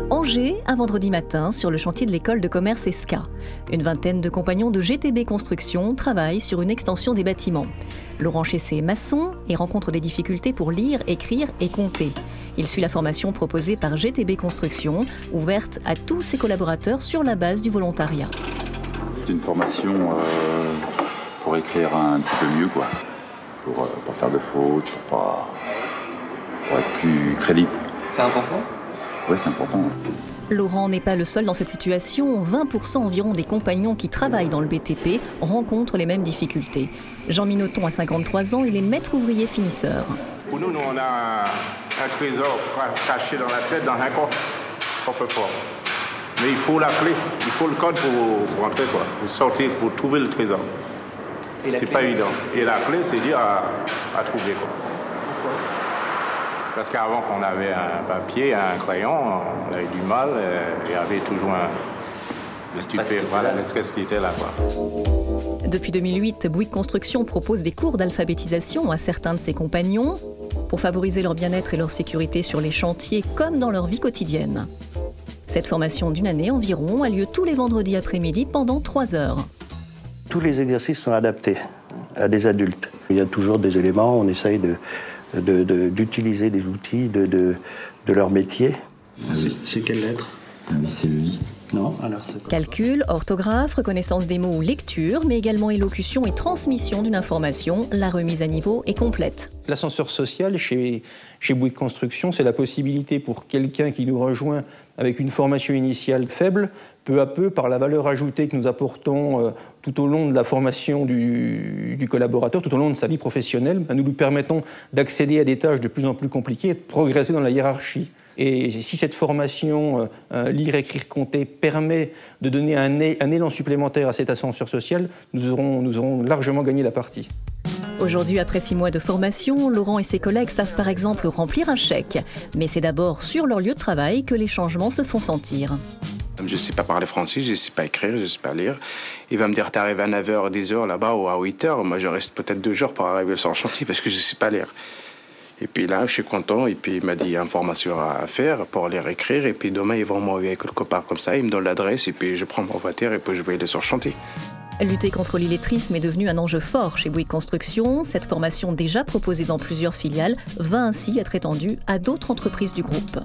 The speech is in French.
Angers, un vendredi matin, sur le chantier de l'école de commerce ESCA. Une vingtaine de compagnons de GTB Construction travaillent sur une extension des bâtiments. Laurent Chessé est maçon et rencontre des difficultés pour lire, écrire et compter. Il suit la formation proposée par GTB Construction, ouverte à tous ses collaborateurs sur la base du volontariat. C'est une formation pour écrire un petit peu mieux, quoi. Pour pas faire de fautes, pour être plus crédible. C'est important ? Oui, c'est important. Laurent n'est pas le seul dans cette situation. 20% environ des compagnons qui travaillent dans le BTP rencontrent les mêmes difficultés. Jean Minoton a 53 ans, il est maître ouvrier finisseur. Pour nous, on a un trésor caché dans la tête, dans un coffre fort. Mais il faut la clé, il faut le code pour entrer, quoi. Pour sortir, pour trouver le trésor. C'est pas évident. Et la clé, c'est dur à trouver, quoi. Pourquoi ? Parce qu'avant qu'on avait un papier, un crayon, on avait du mal. Il y avait toujours le stress qui était là, quoi. Depuis 2008, Bouygues Construction propose des cours d'alphabétisation à certains de ses compagnons pour favoriser leur bien-être et leur sécurité sur les chantiers comme dans leur vie quotidienne. Cette formation d'une année environ a lieu tous les vendredis après-midi pendant 3 heures. Tous les exercices sont adaptés à des adultes. Il y a toujours des éléments, on essaye d'utiliser des outils de leur métier. C'est quelle lettre ? Oui, c'est le I. Non, alors c'est quoi ? Calcul, orthographe, reconnaissance des mots ou lecture, mais également élocution et transmission d'une information. La remise à niveau est complète. L'ascenseur social chez Bouygues Construction, c'est la possibilité pour quelqu'un qui nous rejoint avec une formation initiale faible, peu à peu, par la valeur ajoutée que nous apportons tout au long de la formation du collaborateur, tout au long de sa vie professionnelle, nous lui permettons d'accéder à des tâches de plus en plus compliquées et de progresser dans la hiérarchie. Et si cette formation lire, écrire, compter permet de donner un élan supplémentaire à cet ascenseur social, nous aurons largement gagné la partie. Aujourd'hui, après 6 mois de formation, Laurent et ses collègues savent par exemple remplir un chèque. Mais c'est d'abord sur leur lieu de travail que les changements se font sentir. Je ne sais pas parler français, je ne sais pas écrire, je ne sais pas lire. Il va me dire, t'arrives à 9h, 10h là-bas ou à 8h. Moi, je reste peut-être 2 jours pour arriver sur le chantier parce que je ne sais pas lire. Et puis là, je suis content. Et puis, il m'a dit, il y a une formation à faire pour lire, écrire. Et puis demain, ils vont m'envoyer quelque part comme ça. Ils me donnent l'adresse et puis je prends ma voiture et puis je vais aller sur le chantier. Lutter contre l'illettrisme est devenu un enjeu fort chez Bouygues Construction. Cette formation, déjà proposée dans plusieurs filiales, va ainsi être étendue à d'autres entreprises du groupe.